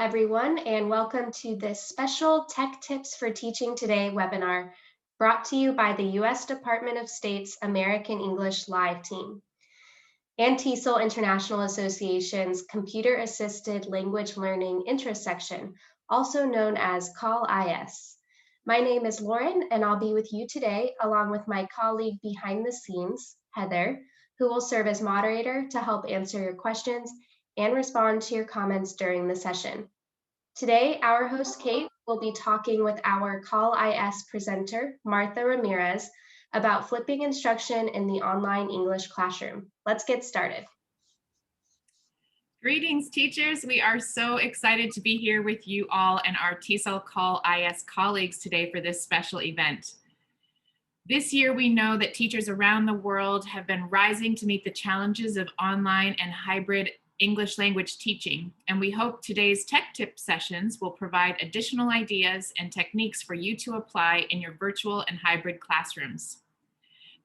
everyone, and welcome to this special Tech Tips for Teaching Today webinar brought to you by the U.S. Department of State's American English Live team and TESOL International Association's Computer Assisted Language Learning Interest Section, also known as Call IS. My name is Lauren, and I'll be with you today along with my colleague behind the scenes, Heather, who will serve as moderator to help answer your questions and respond to your comments during the session. Today, our host Kate will be talking with our Call IS presenter, Martha Ramirez, about flipping instruction in the online English classroom. Let's get started. Greetings, teachers. We are so excited to be here with you all and our TESOL Call IS colleagues today for this special event. This year, we know that teachers around the world have been rising to meet the challenges of online and hybrid English language teaching, and we hope today's tech tip sessions will provide additional ideas and techniques for you to apply in your virtual and hybrid classrooms.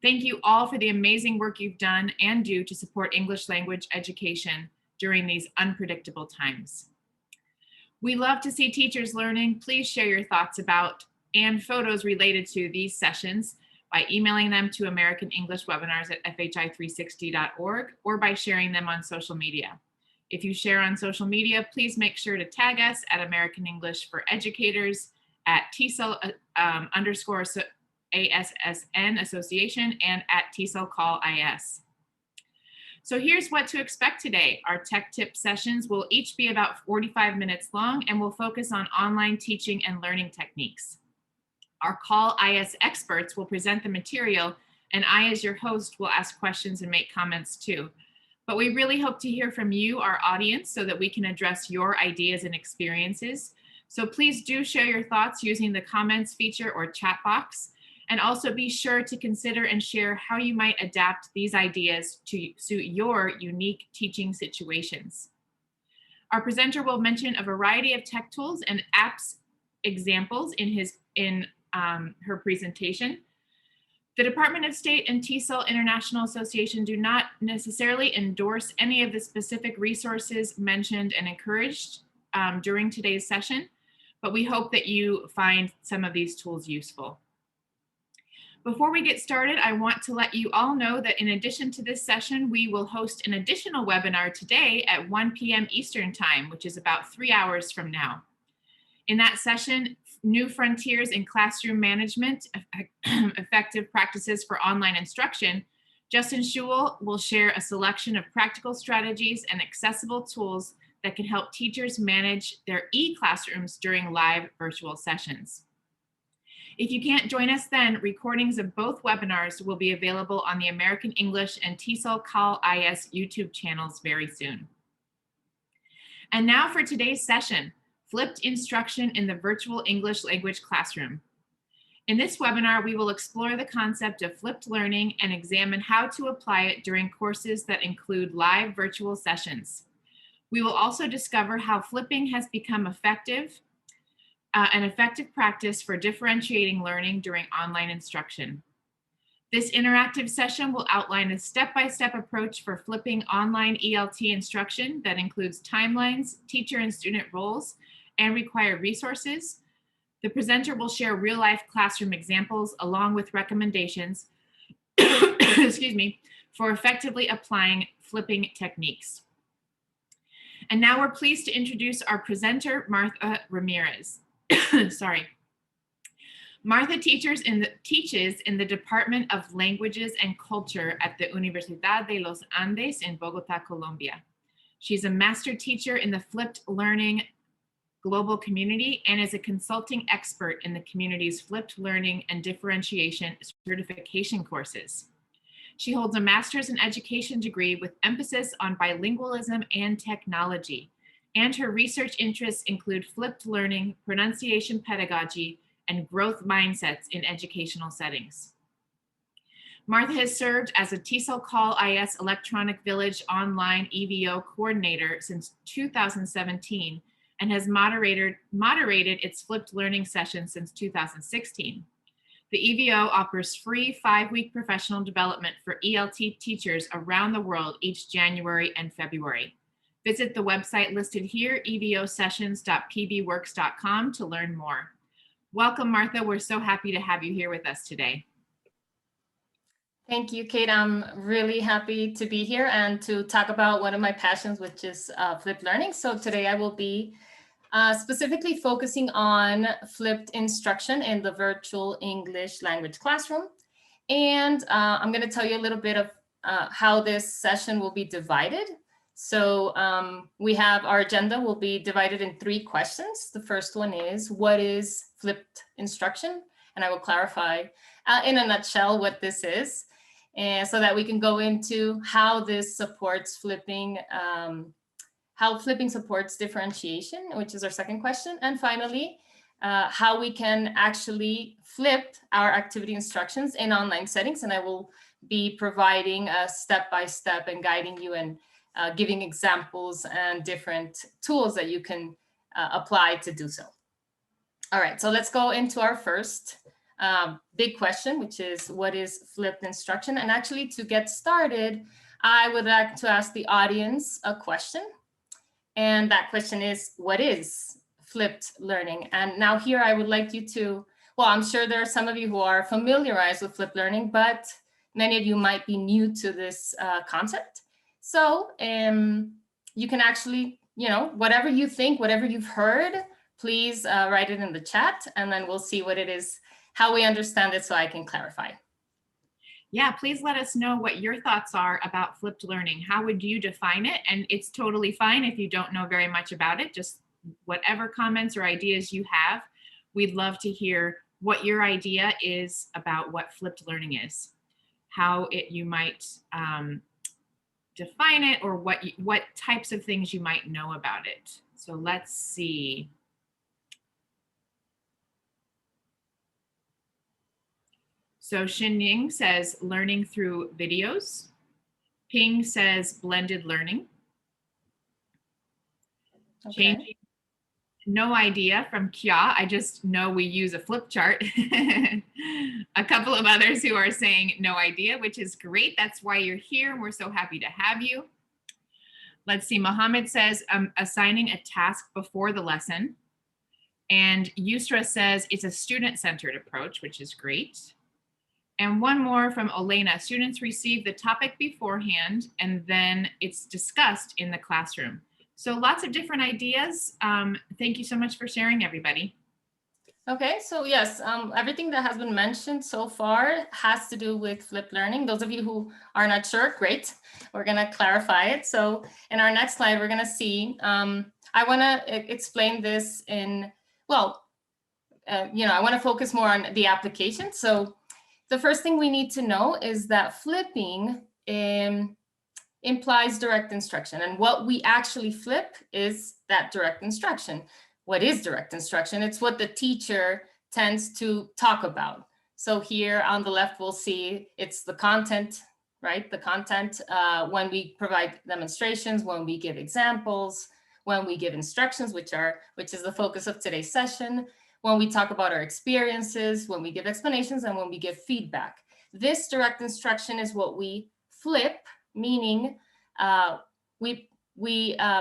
Thank you all for the amazing work you've done and do to support English language education during these unpredictable times. We love to see teachers learning. Please share your thoughts about and photos related to these sessions by emailing them to americanenglishwebinars@fhi360.org or by sharing them on social media. If you share on social media, please make sure to tag us at American English for Educators, at TESOL _ASSN Association, and at TESOL Call IS. So here's what to expect today. Our tech tip sessions will each be about 45 minutes long and will focus on online teaching and learning techniques. Our Call IS experts will present the material, and I, as your host, will ask questions and make comments too. But we really hope to hear from you, our audience, so that we can address your ideas and experiences. So please do share your thoughts using the comments feature or chat box, and also be sure to consider and share how you might adapt these ideas to suit your unique teaching situations. Our presenter will mention a variety of tech tools and apps examples in her presentation. The Department of State and TESOL International Association do not necessarily endorse any of the specific resources mentioned and encouraged during today's session, but we hope that you find some of these tools useful. Before we get started, I want to let you all know that in addition to this session, we will host an additional webinar today at 1 p.m. Eastern Time, which is about 3 hours from now. In that session, New Frontiers in Classroom Management, Effective Practices for Online Instruction, Justin Schewel will share a selection of practical strategies and accessible tools that can help teachers manage their e-classrooms during live virtual sessions. If you can't join us then, recordings of both webinars will be available on the American English and TESOL Call IS YouTube channels very soon. And now for today's session, Flipped Instruction in the Virtual English Language Classroom. In this webinar, we will explore the concept of flipped learning and examine how to apply it during courses that include live virtual sessions. We will also discover how flipping has become an effective practice for differentiating learning during online instruction. This interactive session will outline a step-by-step approach for flipping online ELT instruction that includes timelines, teacher and student roles, and required resources. The presenter will share real-life classroom examples along with recommendations excuse me, for effectively applying flipping techniques. And now we're pleased to introduce our presenter, Martha Ramirez. Sorry. Martha teaches in the Department of Languages and Culture at the Universidad de los Andes in Bogota, Colombia. She's a master teacher in the flipped learning global community and is a consulting expert in the community's flipped learning and differentiation certification courses. She holds a master's in education degree with emphasis on bilingualism and technology, and her research interests include flipped learning, pronunciation pedagogy, and growth mindsets in educational settings. Martha has served as a TESOL Call IS Electronic Village Online EVO coordinator since 2017 and has moderated its flipped learning session since 2016. The EVO offers free 5-week professional development for ELT teachers around the world each January and February. Visit the website listed here, evosessions.pbworks.com, to learn more. Welcome, Martha. We're so happy to have you here with us today. Thank you, Kate. I'm really happy to be here and to talk about one of my passions, which is flipped learning. So today I will be specifically focusing on flipped instruction in the virtual English language classroom. And I'm going to tell you a little bit of how this session will be divided. So we have our agenda will be divided in 3 questions. The first one is, what is flipped instruction? And I will clarify in a nutshell what this is, and so that we can go into how this supports flipping, how flipping supports differentiation, which is our second question. And finally, how we can actually flip our activity instructions in online settings. And I will be providing a step-by-step and guiding you and giving examples and different tools that you can apply to do so. All right, so let's go into our first big question, which is, what is flipped instruction? And actually, to get started, I would like to ask the audience a question. And that question is, what is flipped learning? And now here I would like you to, well, I'm sure there are some of you who are familiarized with flipped learning, but many of you might be new to this concept. So you can actually, whatever you think, whatever you've heard, please write it in the chat, and then we'll see what it is, how we understand it, so I can clarify. Yeah, please let us know what your thoughts are about flipped learning. How would you define it? And it's totally fine if you don't know very much about it. Just whatever comments or ideas you have, we'd love to hear what your idea is about what flipped learning is, how you might define it, or what types of things you might know about it. So let's see. So Xinying says learning through videos. Ping says blended learning. Okay. Changing, no idea from Kia. I just know we use a flip chart. A couple of others who are saying no idea, which is great. That's why you're here. We're so happy to have you. Let's see. Mohammed says assigning a task before the lesson. And Yusra says it's a student-centered approach, which is great. And one more from Elena. Students receive the topic beforehand, and then it's discussed in the classroom. So lots of different ideas. Thank you so much for sharing, everybody. Okay, so yes, everything that has been mentioned so far has to do with flipped learning. Those of you who are not sure, great. We're gonna clarify it. So in our next slide, we're gonna see, I wanna explain this in, well, I wanna focus more on the application. So the first thing we need to know is that flipping implies direct instruction. And what we actually flip is that direct instruction. What is direct instruction? It's what the teacher tends to talk about. So here on the left, we'll see it's the content, right? The content when we provide demonstrations, when we give examples, when we give instructions, which is the focus of today's session, when we talk about our experiences, when we give explanations, and when we give feedback. This direct instruction is what we flip, meaning we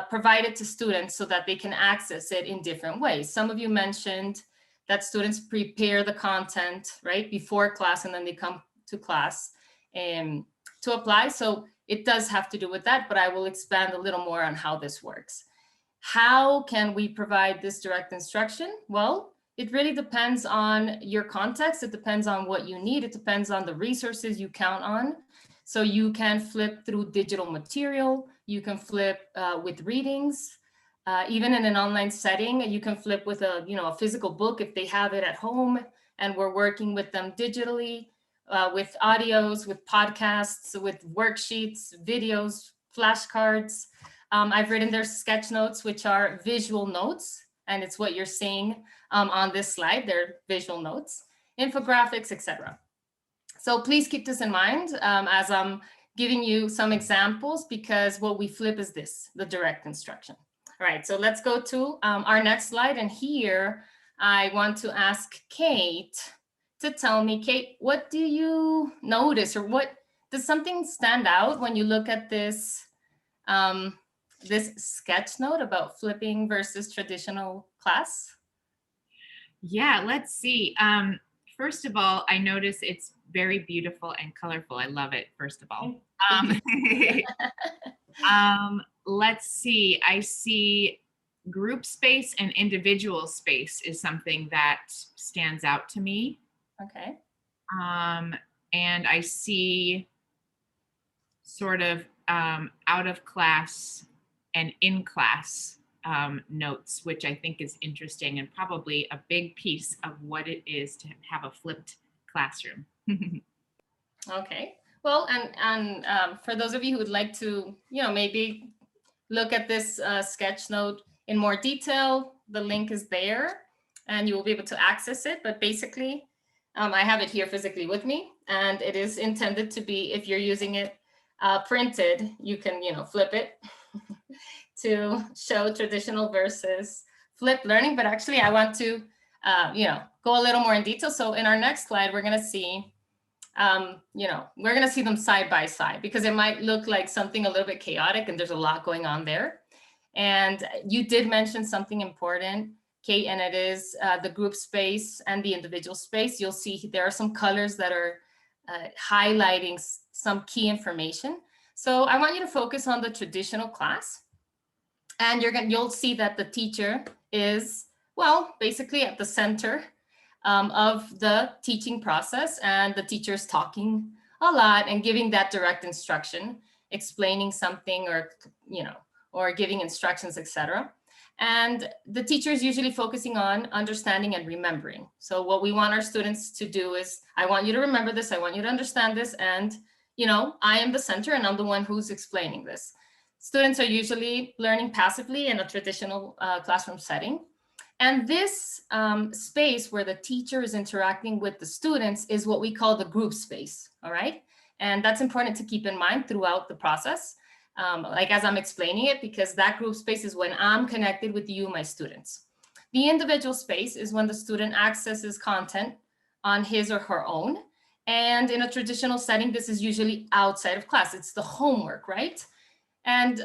provide it to students so that they can access it in different ways. Some of you mentioned that students prepare the content, right, before class, and then they come to class to apply. So it does have to do with that, but I will expand a little more on how this works. How can we provide this direct instruction? Well, it really depends on your context. It depends on what you need. It depends on the resources you count on. So you can flip through digital material. You can flip with readings. Even in an online setting, you can flip with a physical book if they have it at home, and we're working with them digitally, with audios, with podcasts, with worksheets, videos, flashcards. I've written their sketch notes, which are visual notes, and it's what you're seeing on this slide. They're visual notes, infographics, etc. So please keep this in mind as I'm giving you some examples, because what we flip is this, the direct instruction. All right, so let's go to our next slide. And here I want to ask Kate to tell me, Kate, what do you notice, or what does something stand out when you look at this this sketch note about flipping versus traditional class? Yeah, let's see. First of all, I notice it's very beautiful and colorful. I love it, first of all. Let's see. I see group space and individual space is something that stands out to me. Okay. And I see sort of out of class and in class notes, which I think is interesting and probably a big piece of what it is to have a flipped classroom. Okay. Well, and for those of you who would like to, maybe look at this sketch note in more detail, the link is there and you will be able to access it. But basically, I have it here physically with me, and it is intended to be, if you're using it printed, you can, flip it to show traditional versus flipped learning. But actually, I want to, go a little more in detail. So in our next slide, we're going to see we're going to see them side by side, because it might look like something a little bit chaotic and there's a lot going on there. And you did mention something important, Kate, and it is the group space and the individual space. You'll see there are some colors that are highlighting some key information. So I want you to focus on the traditional class, and you'll see that the teacher is, well, basically at the center of the teaching process, and the teacher is talking a lot and giving that direct instruction, explaining something, or giving instructions, etc. And the teacher is usually focusing on understanding and remembering. So what we want our students to do is, I want you to remember this, I want you to understand this, and I am the center and I'm the one who's explaining this. Students are usually learning passively in a traditional classroom setting. And this space where the teacher is interacting with the students is what we call the group space, all right? And that's important to keep in mind throughout the process, like as I'm explaining it, because that group space is when I'm connected with you, my students. The individual space is when the student accesses content on his or her own. And in a traditional setting, this is usually outside of class. It's the homework, right? And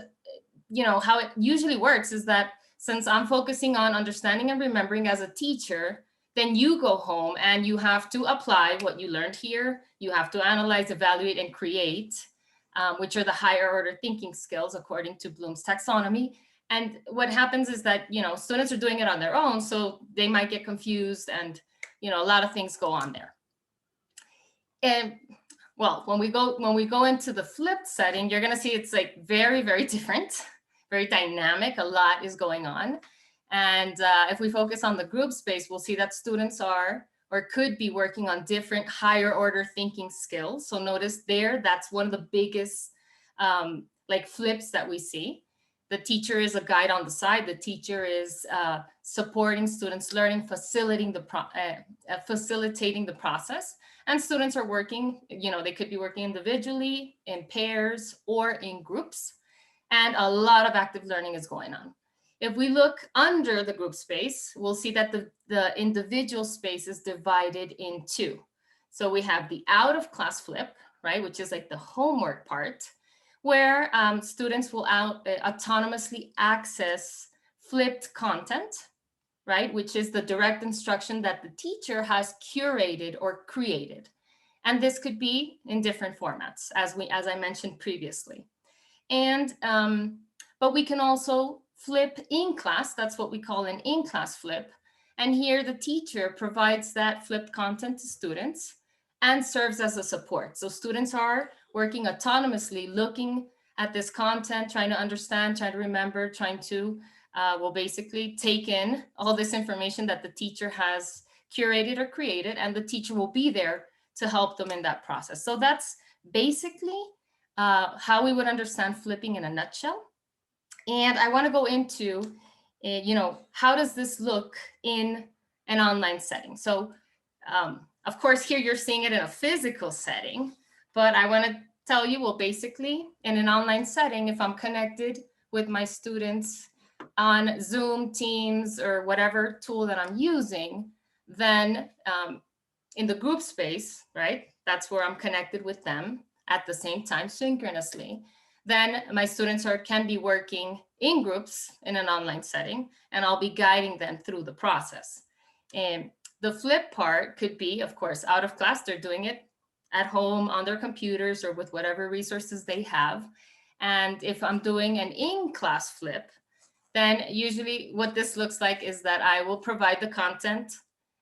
how it usually works is that since I'm focusing on understanding and remembering as a teacher, then you go home and you have to apply what you learned here. You have to analyze, evaluate, and create, which are the higher order thinking skills according to Bloom's taxonomy. And what happens is that, students are doing it on their own, so they might get confused, and, a lot of things go on there. And well, when we go into the flipped setting, you're gonna see it's like very, very different, very dynamic. A lot is going on. And if we focus on the group space, we'll see that students are or could be working on different higher order thinking skills. So notice there, that's one of the biggest like flips that we see. The teacher is a guide on the side. The teacher is supporting students' learning, facilitating the process. And students are working, they could be working individually, in pairs, or in groups. And a lot of active learning is going on. If we look under the group space, we'll see that the individual space is divided in two. So we have the out of class flip, right, which is like the homework part, where students will autonomously access flipped content, right, which is the direct instruction that the teacher has curated or created. And this could be in different formats, as I mentioned previously. And but we can also flip in class. That's what we call an in-class flip. And here the teacher provides that flipped content to students and serves as a support. So students are working autonomously, looking at this content, trying to understand, trying to remember, trying to will basically take in all this information that the teacher has curated or created, and the teacher will be there to help them in that process. So that's basically how we would understand flipping in a nutshell. And I want to go into, how does this look in an online setting? So of course, here you're seeing it in a physical setting, but I want to tell you, well, basically in an online setting, if I'm connected with my students on Zoom, Teams, or whatever tool that I'm using, then in the group space, right, that's where I'm connected with them at the same time synchronously, then my students can be working in groups in an online setting, and I'll be guiding them through the process. And the flip part could be, of course, out of class, they're doing it at home on their computers or with whatever resources they have. And if I'm doing an in-class flip, then usually what this looks like is that I will provide the content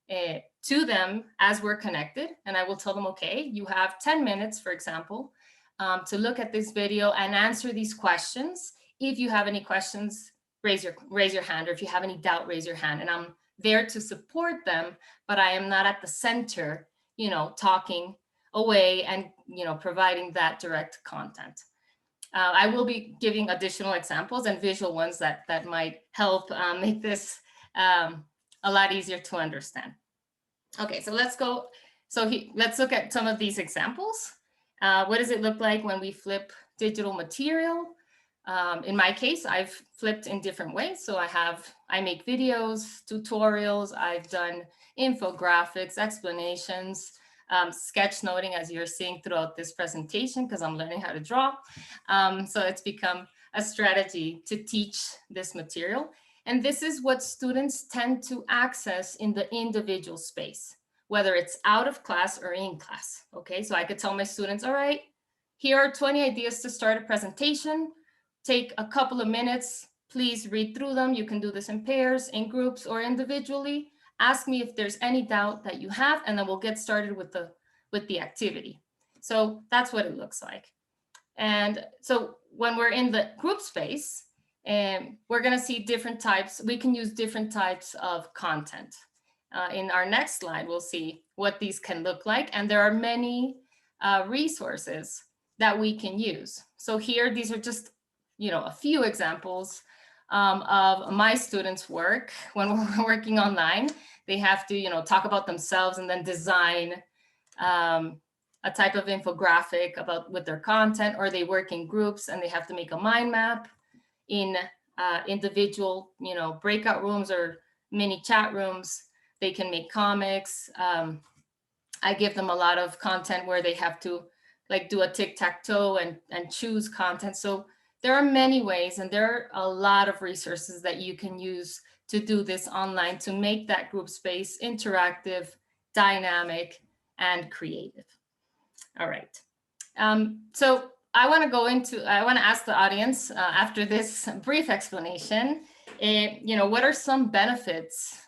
to them as we're connected. And I will tell them, okay, you have 10 minutes, for example, to look at this video and answer these questions. If you have any questions, raise your hand, or if you have any doubt, raise your hand. And I'm there to support them, but I am not at the center, talking away and, providing that direct content. I will be giving additional examples and visual ones that might help make this a lot easier to understand. Okay, so let's go. Let's look at some of these examples. What does it look like when we flip digital material? In my case, I've flipped in different ways. So I make videos, tutorials, I've done infographics, explanations, sketchnoting, as you're seeing throughout this presentation, because I'm learning how to draw. So it's become a strategy to teach this material. And this is what students tend to access in the individual space, whether it's out of class or in class. Okay, so I could tell my students, all right, here are 20 ideas to start a presentation. Take a couple of minutes, please read through them. You can do this in pairs, in groups, or individually. Ask me if there's any doubt that you have, and then we'll get started with the activity. So that's what it looks like. And so when we're in the group space, we're gonna see different types. We can use different types of content. In our next slide, we'll see what these can look like. And there are many resources that we can use. So here, these are just a few examples of my students' work when we're working online. They have to talk about themselves and then design a type of infographic with their content, or they work in groups and they have to make a mind map in individual breakout rooms or mini chat rooms. They can make comics. I give them a lot of content where they have to do a tic-tac-toe and choose content. So there are many ways, and there are a lot of resources that you can use to do this online to make that group space interactive, dynamic, and creative. All right. So I want to ask the audience after this brief explanation, what are some benefits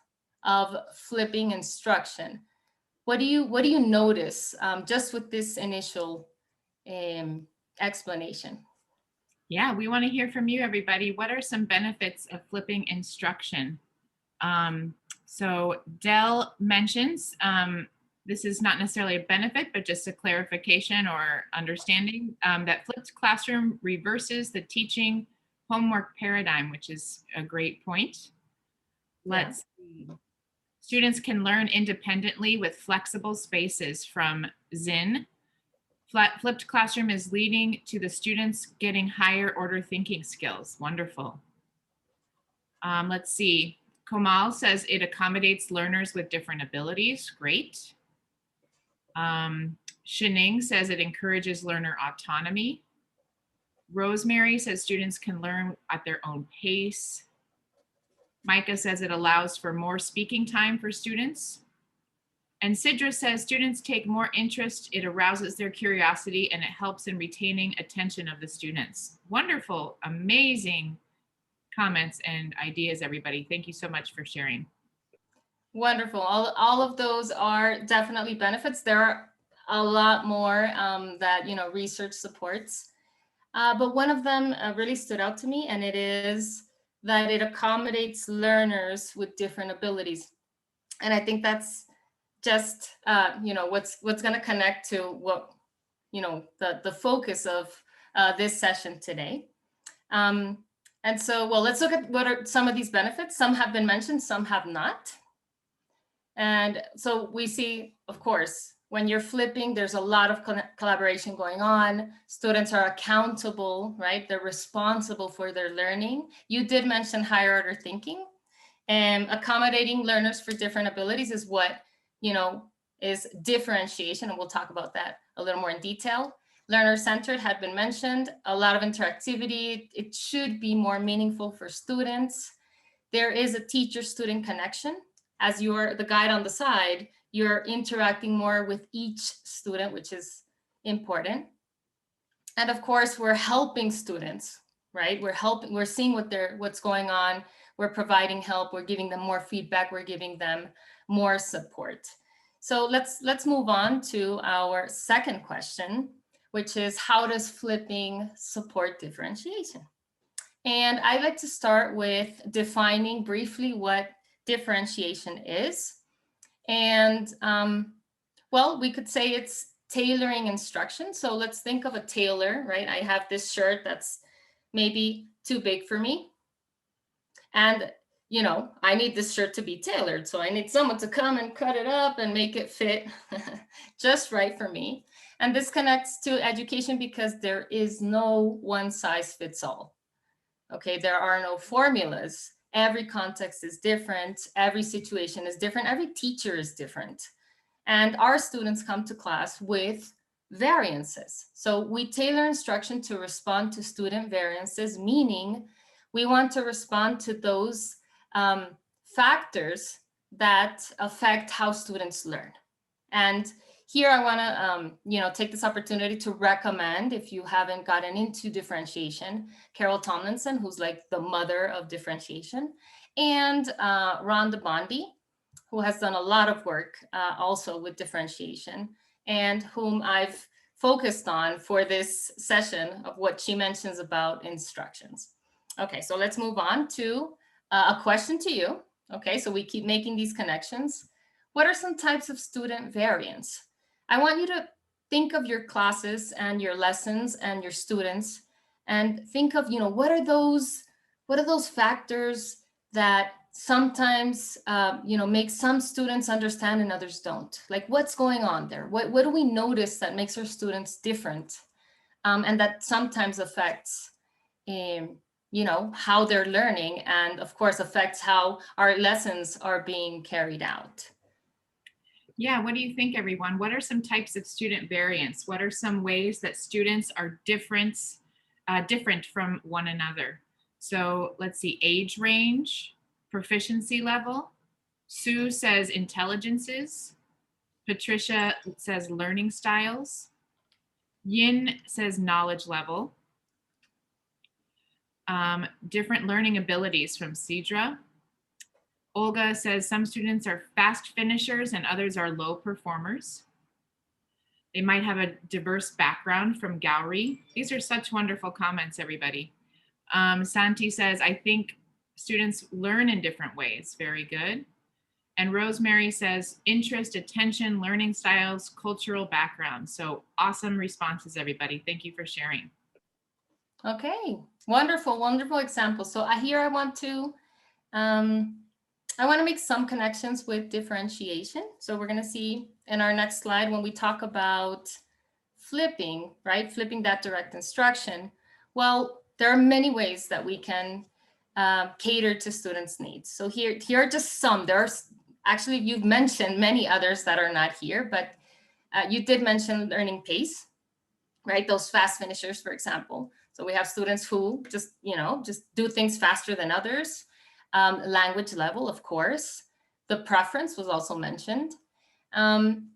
of flipping instruction? What do you notice just with this initial explanation? Yeah, we want to hear from you, everybody. What are some benefits of flipping instruction? So Dell mentions, this is not necessarily a benefit, but just a clarification or understanding that flipped classroom reverses the teaching homework paradigm, which is a great point. Let's see. Students can learn independently with flexible spaces from Zinn. Flipped classroom is leading to the students getting higher order thinking skills. Wonderful. Let's see. Komal says it accommodates learners with different abilities. Great. Shining says it encourages learner autonomy. Rosemary says students can learn at their own pace. Micah says it allows for more speaking time for students. And Sidra says students take more interest, it arouses their curiosity, and it helps in retaining attention of the students. Wonderful, amazing comments and ideas, everybody. Thank you so much for sharing. Wonderful. All of those are definitely benefits. There are a lot more that research supports. But one of them really stood out to me, and it is that it accommodates learners with different abilities. And I think that's just what's going to connect to what the focus of this session today. And so, well, let's look at what are some of these benefits. Some have been mentioned, some have not. And so we see, of course, when you're flipping, there's a lot of collaboration going on. Students are accountable, right? They're responsible for their learning. You did mention higher order thinking, and accommodating learners for different abilities is what, is differentiation. And we'll talk about that a little more in detail. Learner-centered had been mentioned, a lot of interactivity. It should be more meaningful for students. There is a teacher-student connection. As you're the guide on the side, you're interacting more with each student, which is important. And of course, we're helping students, right? We're seeing what's going on. We're providing help. We're giving them more feedback. We're giving them more support. So let's move on to our second question, which is, how does flipping support differentiation? And I'd like to start with defining briefly what differentiation is. And well, we could say it's tailoring instruction. So let's think of a tailor, right? I have this shirt that's maybe too big for me. And, you know, I need this shirt to be tailored. So I need someone to come and cut it up and make it fit just right for me. And this connects to education because there is no one size fits all. Okay, there are no formulas. Every context is different. Every situation is different. Every teacher is different. And our students come to class with variances. So we tailor instruction to respond to student variances, meaning we want to respond to those factors that affect how students learn. And here I want to take this opportunity to recommend, if you haven't gotten into differentiation, Carol Tomlinson, who's like the mother of differentiation, and Rhonda Bondi, who has done a lot of work also with differentiation, and whom I've focused on for this session of what she mentions about instructions. Okay, so let's move on to a question to you. Okay, so we keep making these connections. What are some types of student variance? I want you to think of your classes and your lessons and your students, and think of, what are those factors that sometimes make some students understand and others don't? Like, what's going on there? What do we notice that makes our students different, and that sometimes affects how they're learning, and of course affects how our lessons are being carried out? Yeah, what do you think, everyone? What are some types of student variance? What are some ways that students are different from one another? So let's see, age range, proficiency level. Sue says intelligences. Patricia says learning styles. Yin says knowledge level. Different learning abilities from Cedra. Olga says some students are fast finishers and others are low performers. They might have a diverse background from Gowrie. These are such wonderful comments, everybody. Santi says, I think students learn in different ways. Very good. And Rosemary says, interest, attention, learning styles, cultural background. So awesome responses, everybody. Thank you for sharing. Okay, wonderful, wonderful example. So here I want to make some connections with differentiation. So we're going to see in our next slide when we talk about flipping, right? Flipping that direct instruction. Well, there are many ways that we can cater to students' needs. So here are just some. There's actually, you've mentioned many others that are not here, but you did mention learning pace, right? Those fast finishers, for example. So we have students who just do things faster than others. Language level, of course. The preference was also mentioned. And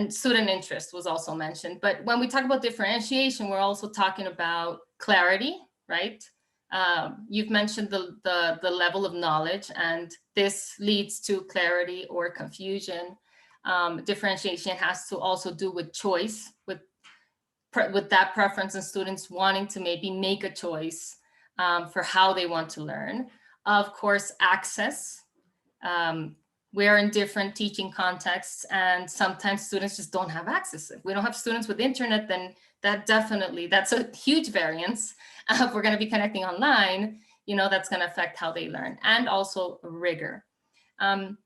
student interest was also mentioned. But when we talk about differentiation, we're also talking about clarity, right? You've mentioned the level of knowledge, and this leads to clarity or confusion. Differentiation has to also do with choice, with that preference and students wanting to maybe make a choice for how they want to learn. Of course, access. We're in different teaching contexts, and sometimes students just don't have access. If we don't have students with internet, then that's a huge variance. If we're going to be connecting online, that's going to affect how they learn, and also rigor. And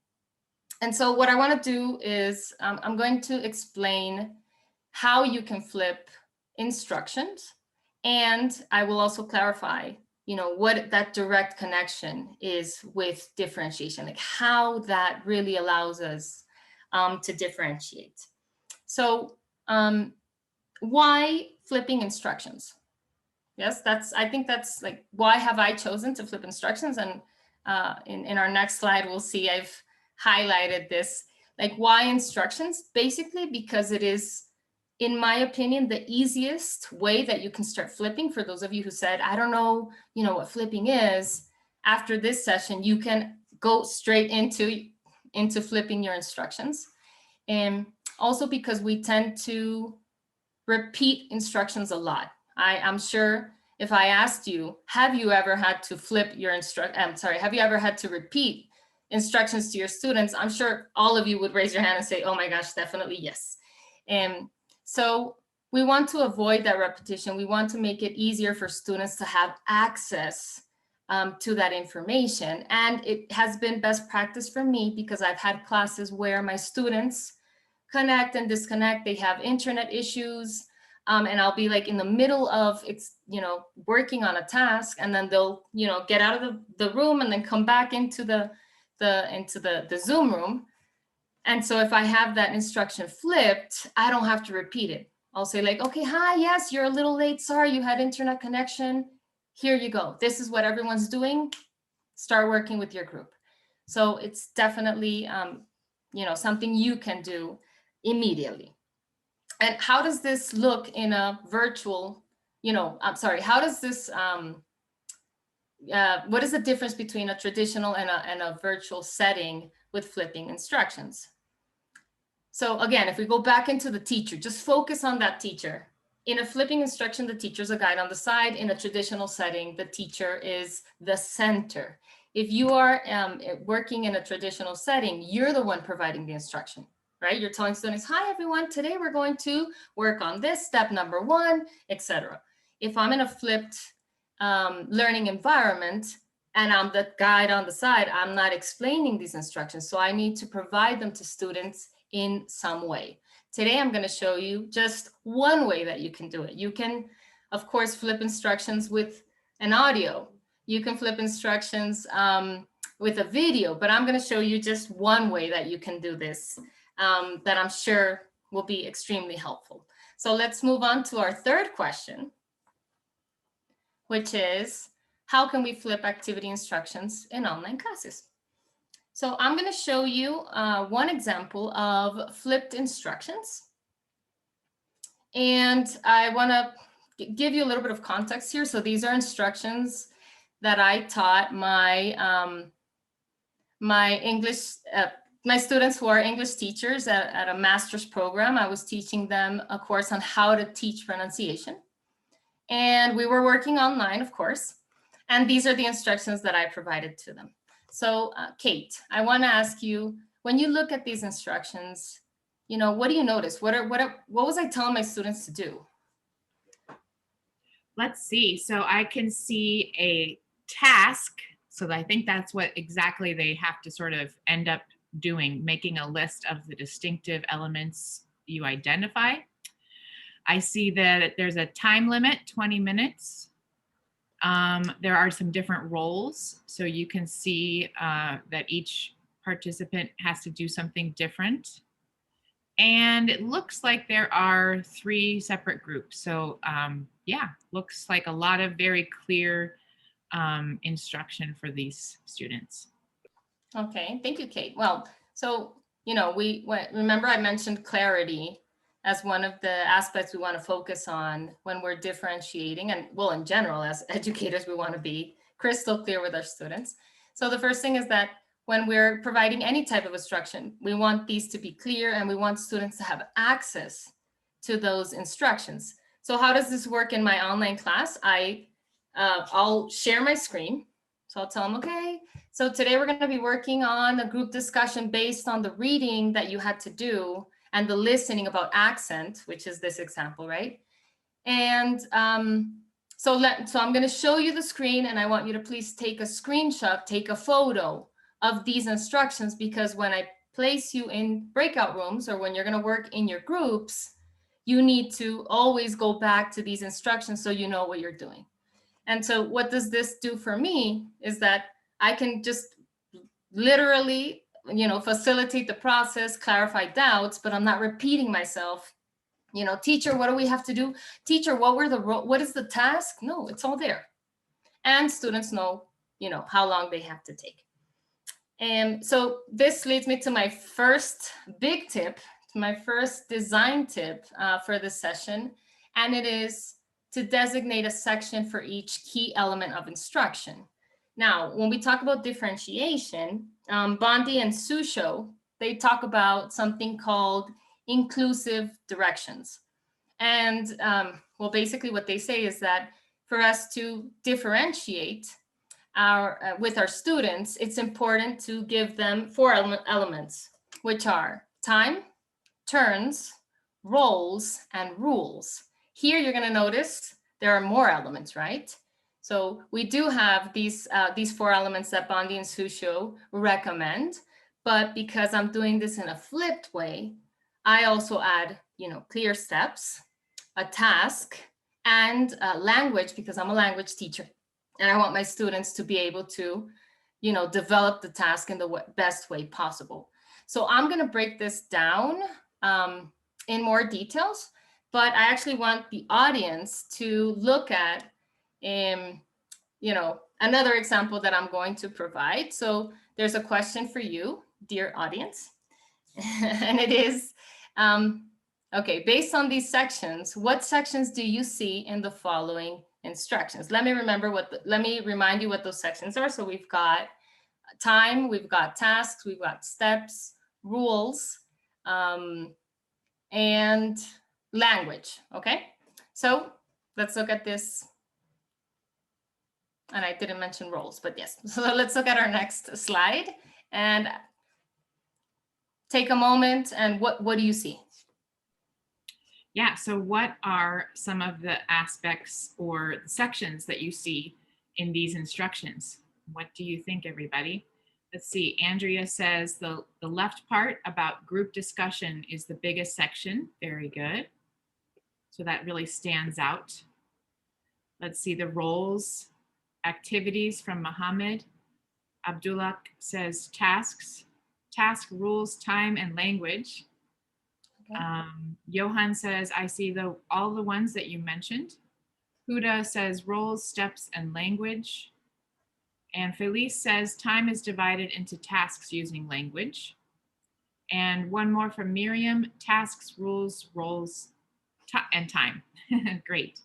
so what I want to do is I'm going to explain how you can flip instructions, and I will also clarify what that direct connection is with differentiation, like how that really allows us to differentiate. So why flipping instructions? Yes, I think that's like, why have I chosen to flip instructions? And in our next slide, we'll see I've highlighted this. Like, why instructions? Basically, because it is, in my opinion, the easiest way that you can start flipping. For those of you who said, I don't know, what flipping is, after this session, you can go straight into flipping your instructions. And also because we tend to repeat instructions a lot. I'm sure if I asked you, have you ever had to flip your have you ever had to repeat instructions to your students? I'm sure all of you would raise your hand and say, oh my gosh, definitely yes. And so we want to avoid that repetition. We want to make it easier for students to have access to that information. And it has been best practice for me because I've had classes where my students connect and disconnect. They have internet issues. And I'll be like in the middle of, working on a task, and then they'll, get out of the room and then come back into the Zoom room. And so if I have that instruction flipped, I don't have to repeat it. I'll say like, okay, hi, yes, you're a little late. Sorry, you had internet connection. Here you go. This is what everyone's doing. Start working with your group. So it's definitely, something you can do immediately. And how does this look in a virtual, how does this, what is the difference between a traditional and a virtual setting with flipping instructions? So again, if we go back into the teacher, just focus on that teacher. In a flipping instruction, the teacher's a guide on the side. In a traditional setting, the teacher is the center. If you are working in a traditional setting, you're the one providing the instruction, right? You're telling students, hi, everyone, today we're going to work on this, step number 1, etc. If I'm in a flipped learning environment and I'm the guide on the side, I'm not explaining these instructions. So I need to provide them to students in some way. Today, I'm going to show you just one way that you can do it. You can, of course, flip instructions with an audio. You can flip instructions with a video, but I'm going to show you just one way that you can do this that I'm sure will be extremely helpful. So let's move on to our third question, which is, how can we flip activity instructions in online classes? So I'm going to show you one example of flipped instructions. And I want to give you a little bit of context here. So these are instructions that I taught my my students who are English teachers at a master's program. I was teaching them a course on how to teach pronunciation. And we were working online, of course. And these are the instructions that I provided to them. So Kate, I want to ask you, when you look at these instructions, what do you notice? What was I telling my students to do? Let's see. So I can see a task. So I think that's what exactly they have to sort of end up doing, making a list of the distinctive elements you identify. I see that there's a time limit, 20 minutes. There are some different roles. So you can see that each participant has to do something different. And it looks like there are 3 separate groups. So yeah, looks like a lot of very clear instruction for these students. Okay, thank you, Kate. Well, so, remember I mentioned clarity as one of the aspects we want to focus on when we're differentiating, and well, in general, as educators, we want to be crystal clear with our students. So the first thing is that when we're providing any type of instruction, we want these to be clear and we want students to have access to those instructions. So how does this work in my online class? I'll share my screen. So I'll tell them, okay, so today we're going to be working on a group discussion based on the reading that you had to do and the listening about accent, which is this example, right? And so I'm going to show you the screen, and I want you to please take a screenshot, take a photo of these instructions, because when I place you in breakout rooms or when you're going to work in your groups, you need to always go back to these instructions so you know what you're doing. And so what does this do for me is that I can just literally, facilitate the process, clarify doubts, but I'm not repeating myself You know, teacher, what do we have to do? Teacher, what is the task? No, it's all there. And students know, you know, how long they have to take. And so this leads me to my first big tip, my first design tip for this session. And it is to designate a section for each key element of instruction. Now, when we talk about differentiation, Bondi and Susho, they talk about something called inclusive directions. And well, basically what they say is that for us to differentiate with our students, it's important to give them 4 elements, which are time, turns, roles, and rules. Here you're going to notice there are more elements, right? So we do have these 4 elements that Bondi and Susho recommend, but because I'm doing this in a flipped way, I also add, you know, clear steps, a task, and language, because I'm a language teacher and I want my students to be able to, you know, develop the task in the best way possible. So I'm going to break this down in more details, but I actually want the audience to look at, you know, another example that I'm going to provide. So there's a question for you, dear audience, and it is, okay, based on these sections, what sections do you see in the following instructions? Let me remind you what those sections are. So we've got time, we've got tasks, we've got steps, rules, and language. Okay, so let's look at this. And I didn't mention roles, but yes. So let's look at our next slide and take a moment. And what do you see? Yeah, so what are some of the aspects or sections that you see in these instructions? What do you think, everybody? Let's see, Andrea says the left part about group discussion is the biggest section. Very good. So that really stands out. Let's see the roles, activities from Mohammed. Abdullah says tasks, task, rules, time, and language. Okay. Johan says, I see all the ones that you mentioned. Huda says roles, steps, and language. And Felice says time is divided into tasks using language. And one more from Miriam, tasks, rules, roles, and time. Great.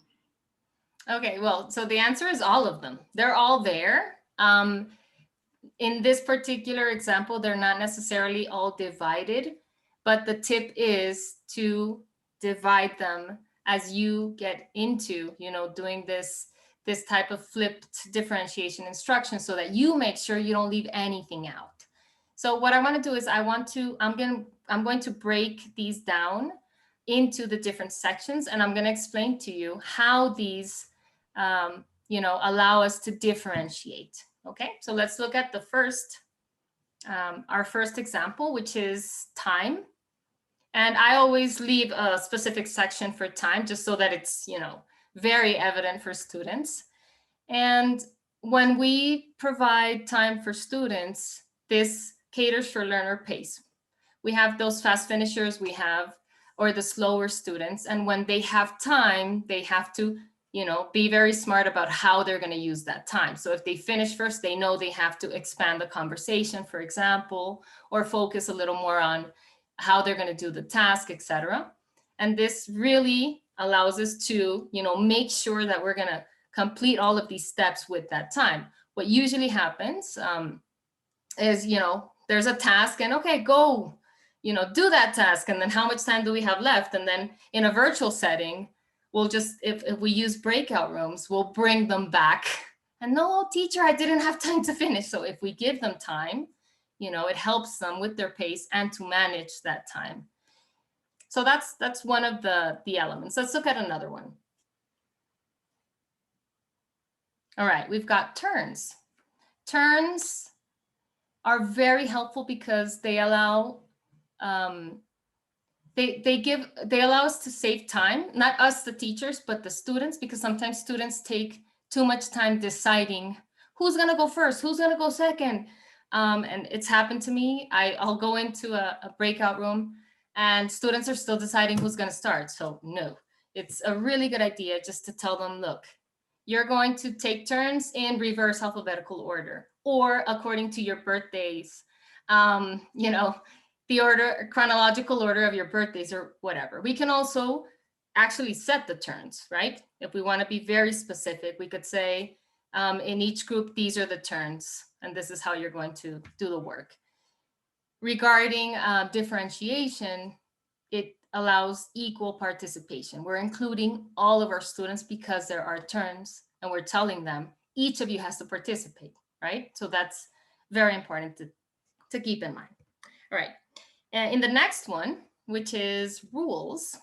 Okay, well, so the answer is all of them. They're all there. In this particular example, they're not necessarily all divided, but the tip is to divide them as you get into, you know, doing this type of flipped differentiation instruction so that you make sure you don't leave anything out. So what I want to do is I'm going to break these down into the different sections, and I'm going to explain to you how these you know, allow us to differentiate. Okay, so let's look at the first, our first example, which is time. And I always leave a specific section for time just so that it's, you know, very evident for students. And when we provide time for students, this caters for learner pace. We have those fast finishers, or the slower students. And when they have time, they have to, you know, be very smart about how they're going to use that time. So if they finish first, they know they have to expand the conversation, for example, or focus a little more on how they're going to do the task, etc. And this really allows us to, you know, make sure that we're going to complete all of these steps with that time. What usually happens is, you know, there's a task and okay, go, you know, do that task. And then how much time do we have left? And then in a virtual setting, we'll just, if we use breakout rooms, we'll bring them back. And no, teacher, I didn't have time to finish. So if we give them time, you know, it helps them with their pace and to manage that time. So that's one of the elements. Let's look at another one. All right, we've got turns. Turns are very helpful because they allow they allow us to save time, not us, the teachers, but the students, because sometimes students take too much time deciding who's going to go first, who's going to go second. And it's happened to me. I'll go into a breakout room and students are still deciding who's going to start. So no, it's a really good idea just to tell them, look, you're going to take turns in reverse alphabetical order, or according to your birthdays, you know, the order, chronological order of your birthdays or whatever. We can also actually set the turns, right? If we want to be very specific, we could say in each group, these are the turns, and this is how you're going to do the work. Regarding differentiation, it allows equal participation. We're including all of our students because there are turns, and we're telling them each of you has to participate, right? So that's very important to keep in mind. All right, and in the next one, which is rules.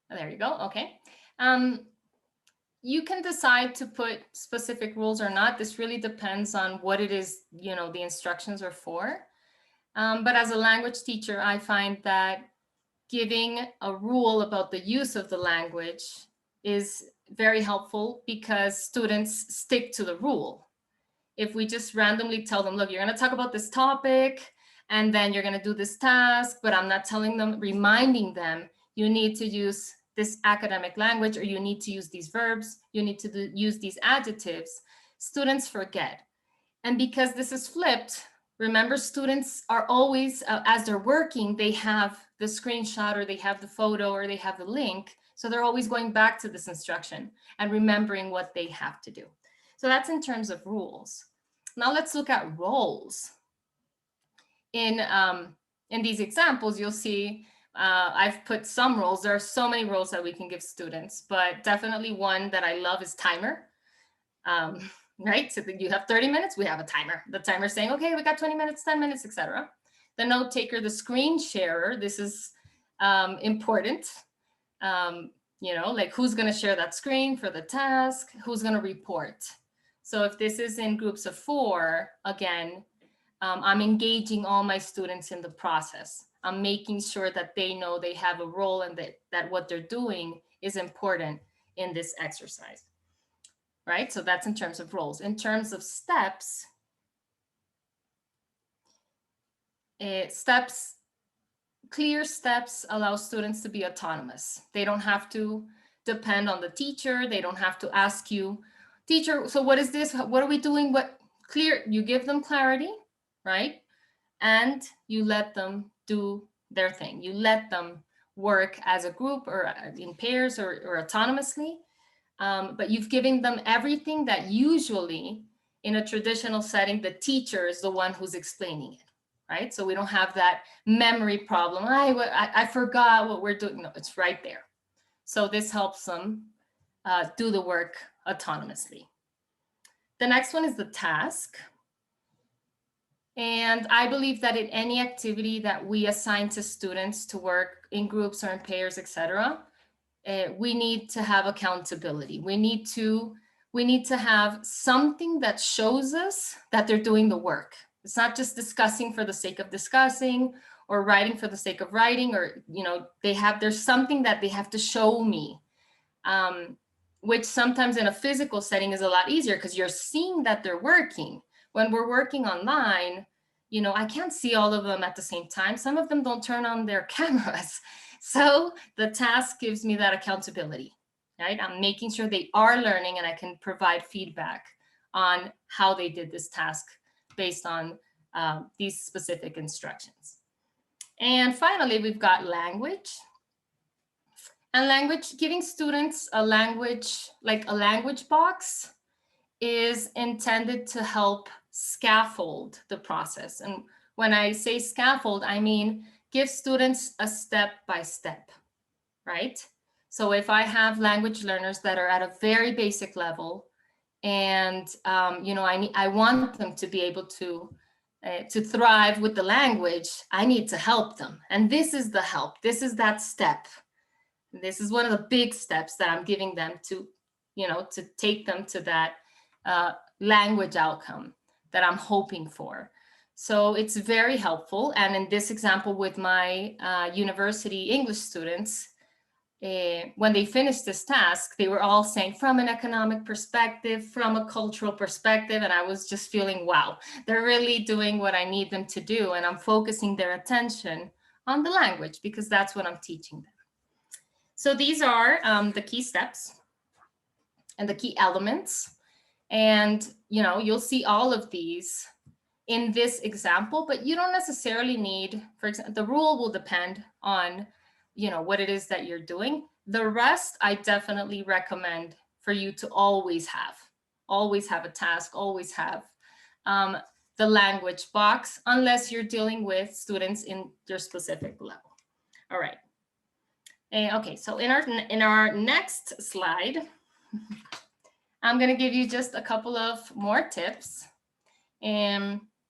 There you go, okay. You can decide to put specific rules or not. This really depends on what it is, you know, the instructions are for. But as a language teacher, I find that giving a rule about the use of the language is very helpful because students stick to the rule. If we just randomly tell them, look, you're going to talk about this topic, and then you're going to do this task, but I'm not telling them, reminding them, you need to use this academic language, or you need to use these verbs, you need to use these adjectives, students forget. And because this is flipped, remember, students are always, as they're working, they have the screenshot, or they have the photo, or they have the link. So they're always going back to this instruction and remembering what they have to do. So that's in terms of rules. Now let's look at roles. In these examples, you'll see I've put some roles. There are so many roles that we can give students, but definitely one that I love is timer. Right? So you have 30 minutes, we have a timer. The timer saying, okay, we got 20 minutes, 10 minutes, etc. The note taker, the screen sharer, this is important. You know, like who's going to share that screen for the task, who's going to report. So if this is in groups of 4, again, I'm engaging all my students in the process. I'm making sure that they know they have a role and that what they're doing is important in this exercise. Right? So that's in terms of roles. In terms of steps, clear steps allow students to be autonomous. They don't have to depend on the teacher. They don't have to ask you, teacher, so what is this? What are we doing? What clear? You give them clarity, right? And you let them do their thing. You let them work as a group or in pairs or autonomously. But you've given them everything that usually in a traditional setting, the teacher is the one who's explaining it, right? So we don't have that memory problem. I forgot what we're doing. No, it's right there. So this helps them do the work autonomously. The next one is the task. And I believe that in any activity that we assign to students to work in groups or in pairs, etc., we need to have accountability. We need to have something that shows us that they're doing the work. It's not just discussing for the sake of discussing or writing for the sake of writing, or, you know, there's something that they have to show me, which sometimes in a physical setting is a lot easier because you're seeing that they're working. When we're working online, you know, I can't see all of them at the same time. Some of them don't turn on their cameras. So the task gives me that accountability, right? I'm making sure they are learning and I can provide feedback on how they did this task based on these specific instructions. And finally, we've got language. And language, giving students a language, like a language box, is intended to help scaffold the process. And when I say scaffold, I mean give students a step-by-step, right? So if I have language learners that are at a very basic level, and you know, I want them to be able to thrive with the language, I need to help them. And this is the help. This is that step. This is one of the big steps that I'm giving them to, you know, to take them to that language outcome that I'm hoping for. So it's very helpful. And in this example with my university English students, when they finished this task, they were all saying from an economic perspective, from a cultural perspective, and I was just feeling, wow, they're really doing what I need them to do, and I'm focusing their attention on the language because that's what I'm teaching them. So these are the key steps and the key elements, and you'll see all of these in this example, but you don't necessarily need, for example, the rule will depend on what it is that you're doing. The rest, I definitely recommend for you to always have a task, always have the language box, unless you're dealing with students in your specific level. All right. Okay, so in our next slide, I'm going to give you just a couple of more tips.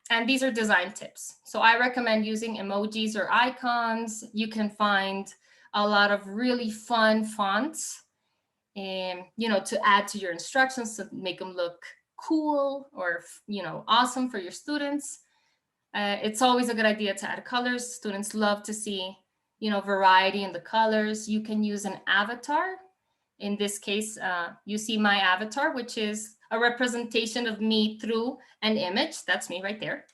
And these are design tips. So I recommend using emojis or icons. You can find a lot of really fun fonts, to add to your instructions to make them look cool or, awesome for your students. It's always a good idea to add colors. Students love to see, variety in the colors. You can use an avatar. In this case, you see my avatar, which is a representation of me through an image. That's me right there.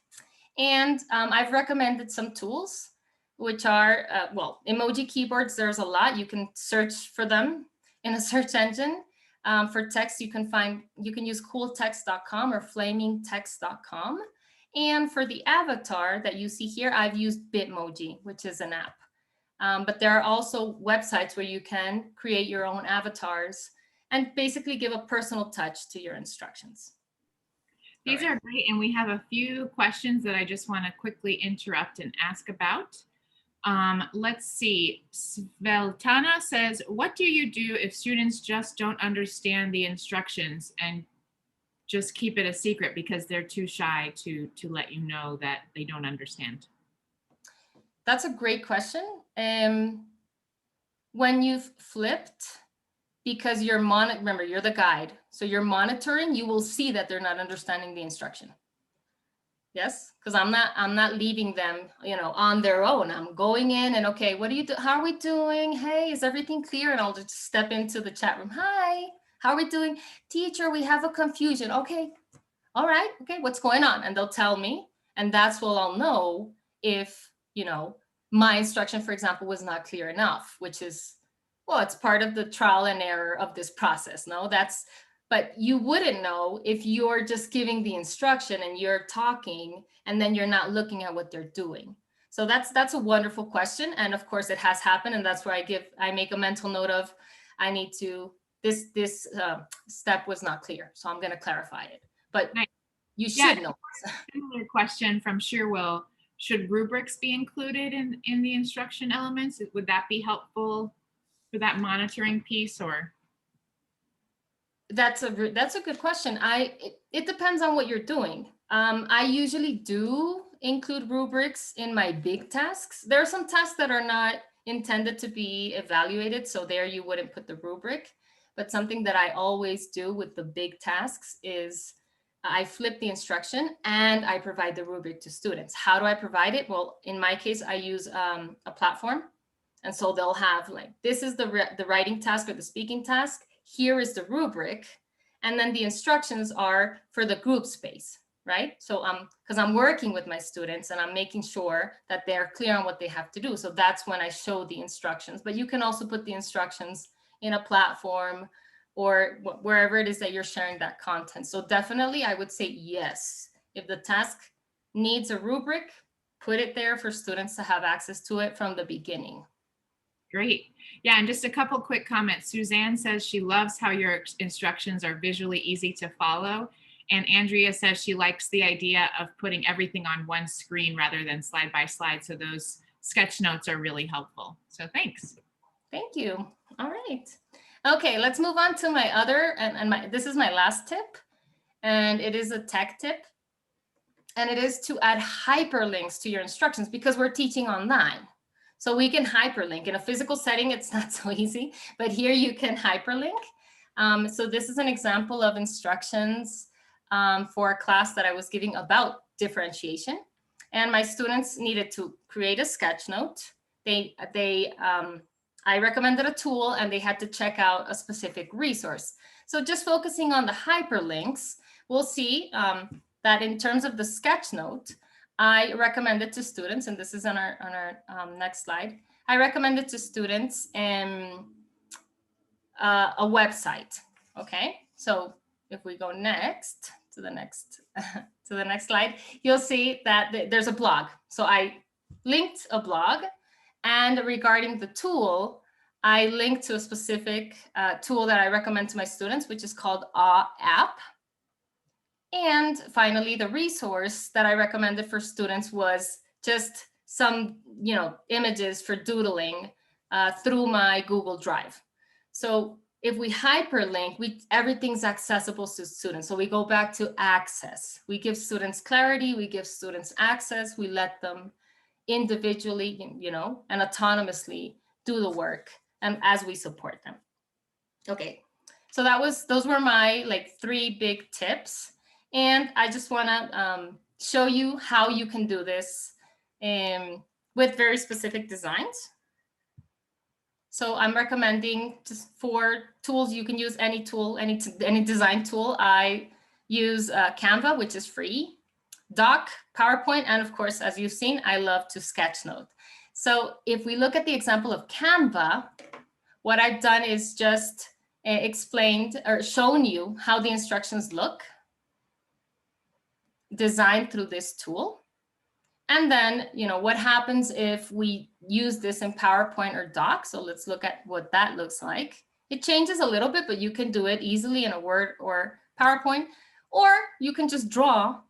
And I've recommended some tools, which are, emoji keyboards. There's a lot. You can search for them in a search engine. For text, you can use cooltext.com or flamingtext.com. And for the avatar that you see here, I've used Bitmoji, which is an app. But there are also websites where you can create your own avatars and basically give a personal touch to your instructions. These are great, and we have a few questions that I just want to quickly interrupt and ask about. Let's see. Sveltana says, what do you do if students just don't understand the instructions and just keep it a secret because they're too shy to let you know that they don't understand? That's a great question. When you've flipped, because remember, you're the guide. So you're monitoring, you will see that they're not understanding the instruction. Yes, because I'm not leaving them, on their own. I'm going in and, okay, what do you do? How are we doing? Hey, is everything clear? And I'll just step into the chat room. Hi, how are we doing? Teacher, we have a confusion. Okay, all right, okay, what's going on? And they'll tell me, and that's when I'll know if, my instruction, for example, was not clear enough, which is, well, it's part of the trial and error of this process. No, but you wouldn't know if you're just giving the instruction and you're talking and then you're not looking at what they're doing. So that's a wonderful question. And of course it has happened. And that's where I make a mental note of, this step was not clear. So I'm going to clarify it, but you should know. Similar question from Sheerwill. Should rubrics be included in the instruction elements? Would that be helpful for that monitoring piece, or? That's a good question. It depends on what you're doing. I usually do include rubrics in my big tasks. There are some tasks that are not intended to be evaluated, so there you wouldn't put the rubric. But something that I always do with the big tasks is I flip the instruction and I provide the rubric to students. How do I provide it? Well, in my case, I use a platform. And so they'll have this is the writing task or the speaking task. Here is the rubric. And then the instructions are for the group space, right? So because I'm working with my students and I'm making sure that they're clear on what they have to do. So that's when I show the instructions. But you can also put the instructions in a platform or wherever it is that you're sharing that content. So definitely I would say yes. If the task needs a rubric, put it there for students to have access to it from the beginning. Great. Yeah, and just a couple quick comments. Suzanne says she loves how your instructions are visually easy to follow. And Andrea says she likes the idea of putting everything on one screen rather than slide by slide. So those sketch notes are really helpful. So thanks. Thank you. All right. Okay, let's move on to my other, this is my last tip, and it is a tech tip. And it is to add hyperlinks to your instructions because we're teaching online. So we can hyperlink. In a physical setting, it's not so easy, but here you can hyperlink. So this is an example of instructions for a class that I was giving about differentiation. And my students needed to create a sketch note. They I recommended a tool and they had to check out a specific resource. So just focusing on the hyperlinks, we'll see that in terms of the sketch note, I recommended to students, and this is on our next slide, I recommended to students a website. Okay, so if we go next to the next to the next slide, you'll see that there's a blog. So I linked a blog, and regarding the tool, I linked to a specific tool that I recommend to my students, which is called app. And finally, the resource that I recommended for students was just some, images for doodling through my Google Drive. So if we hyperlink, everything's accessible to students. So we go back to access. We give students clarity, we give students access, we let them individually, and autonomously do the work, and as we support them. Okay, so those were my 3 big tips. And I just want to show you how you can do this with very specific designs. So I'm recommending just 4 tools. You can use any tool, any design tool. I use Canva, which is free, Doc, PowerPoint, and of course, as you've seen, I love to sketchnote. So if we look at the example of Canva, what I've done is just explained or shown you how the instructions look designed through this tool. And then, what happens if we use this in PowerPoint or Doc? So let's look at what that looks like. It changes a little bit, but you can do it easily in a Word or PowerPoint, or you can just draw.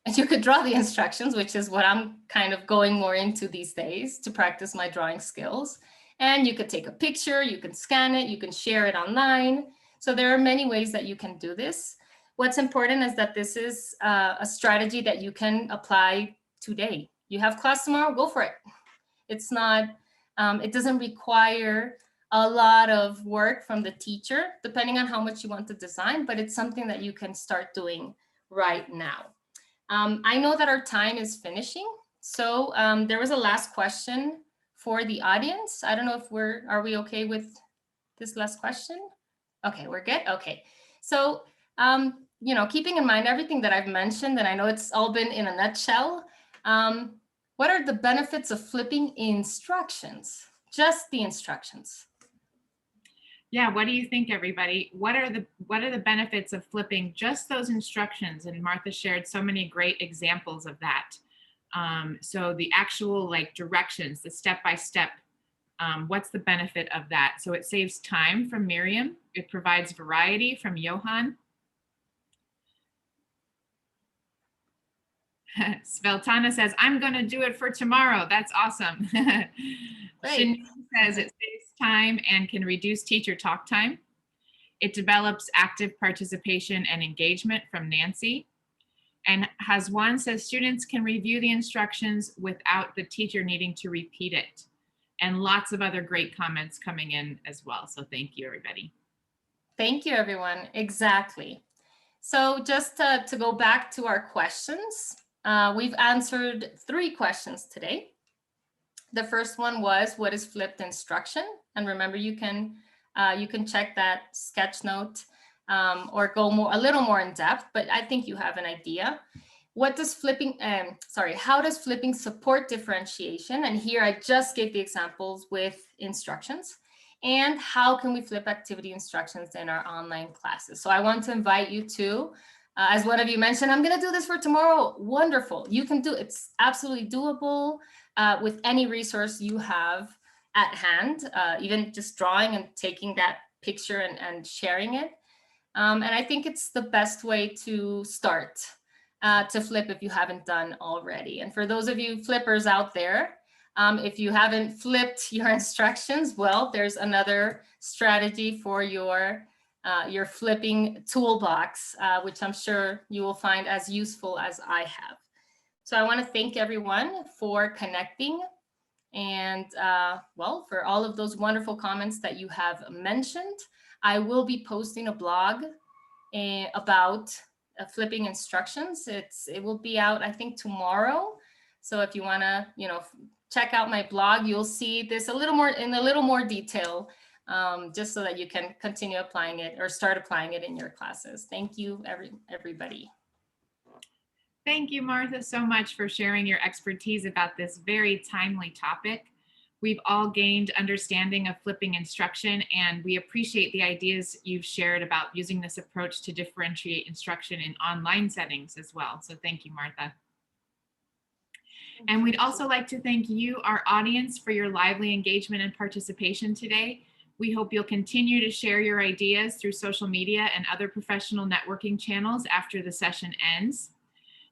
And you could draw the instructions, which is what I'm kind of going more into these days to practice my drawing skills. And you could take a picture, you can scan it, you can share it online. So there are many ways that you can do this. What's important is that this is a strategy that you can apply today. You have class tomorrow, go for it. It's not, it doesn't require a lot of work from the teacher, depending on how much you want to design, but it's something that you can start doing right now. I know that our time is finishing. So there was a last question for the audience. I don't know if are we okay with this last question? Okay, we're good. Okay. So, keeping in mind everything that I've mentioned, and I know it's all been in a nutshell, what are the benefits of flipping instructions? Just the instructions. Yeah, what do you think, everybody? What are the benefits of flipping just those instructions? And Martha shared so many great examples of that. So the actual directions, the step-by-step, what's the benefit of that? So it saves time from Miriam. It provides variety from Johan. Sveltana says, I'm going to do it for tomorrow. That's awesome. Shanine says it saves time and can reduce teacher talk time. It develops active participation and engagement from Nancy. And Hazwan says students can review the instructions without the teacher needing to repeat it. And lots of other great comments coming in as well. So thank you, everybody. Thank you, everyone. Exactly. So just to go back to our questions, we've answered 3 questions today. The first one was, what is flipped instruction? And remember, you can check that sketch note or go a little more in depth, but I think you have an idea. What does how does flipping support differentiation? And here I just gave the examples with instructions. And how can we flip activity instructions in our online classes? So I want to invite you to, as one of you mentioned, I'm going to do this for tomorrow. Wonderful. You can do it. It's absolutely doable with any resource you have at hand, even just drawing and taking that picture and sharing it. And I think it's the best way to start to flip if you haven't done already. And for those of you flippers out there, if you haven't flipped your instructions, well, there's another strategy for your flipping toolbox, which I'm sure you will find as useful as I have. So I want to thank everyone for connecting and, for all of those wonderful comments that you have mentioned. I will be posting a blog about flipping instructions. It will be out, I think, tomorrow. So if you want to, check out my blog. You'll see this a little more detail, just so that you can continue applying it or start applying it in your classes. Thank you, everybody. Thank you, Martha, so much for sharing your expertise about this very timely topic. We've all gained understanding of flipping instruction, and we appreciate the ideas you've shared about using this approach to differentiate instruction in online settings as well. So thank you, Martha. And we'd also like to thank you, our audience, for your lively engagement and participation today. We hope you'll continue to share your ideas through social media and other professional networking channels after the session ends.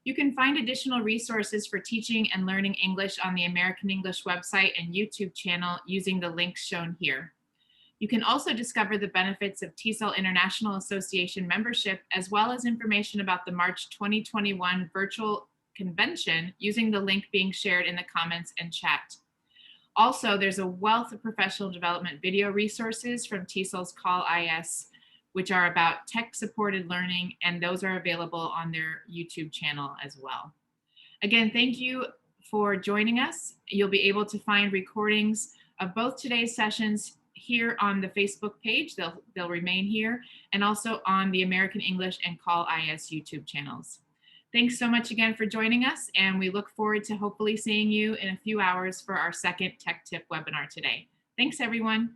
You can find additional resources for teaching and learning English on the American English website and YouTube channel using the links shown here. You can also discover the benefits of TESOL International Association membership, as well as information about the March 2021 virtual convention using the link being shared in the comments and chat. Also, there's a wealth of professional development video resources from TESOL's Call IS, which are about tech-supported learning, and those are available on their YouTube channel as well. Again, thank you for joining us. You'll be able to find recordings of both today's sessions here on the Facebook page. They'll remain here, and also on the American English and Call IS YouTube channels. Thanks so much again for joining us, and we look forward to hopefully seeing you in a few hours for our second Tech Tip webinar today. Thanks, everyone.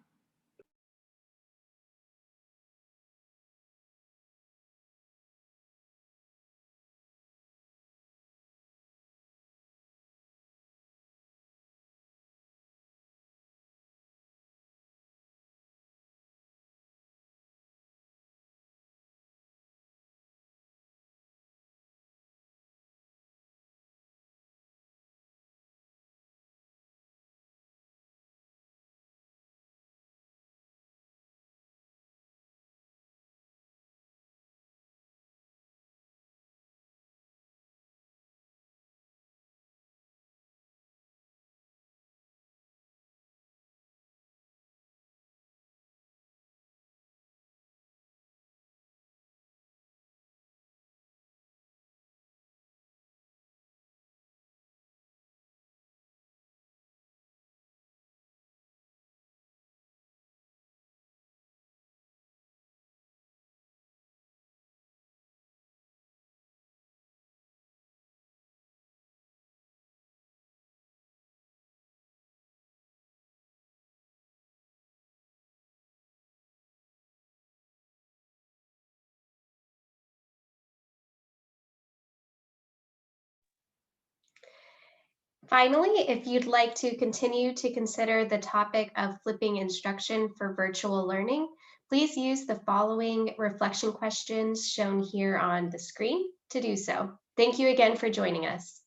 Finally, if you'd like to continue to consider the topic of flipping instruction for virtual learning, please use the following reflection questions shown here on the screen to do so. Thank you again for joining us.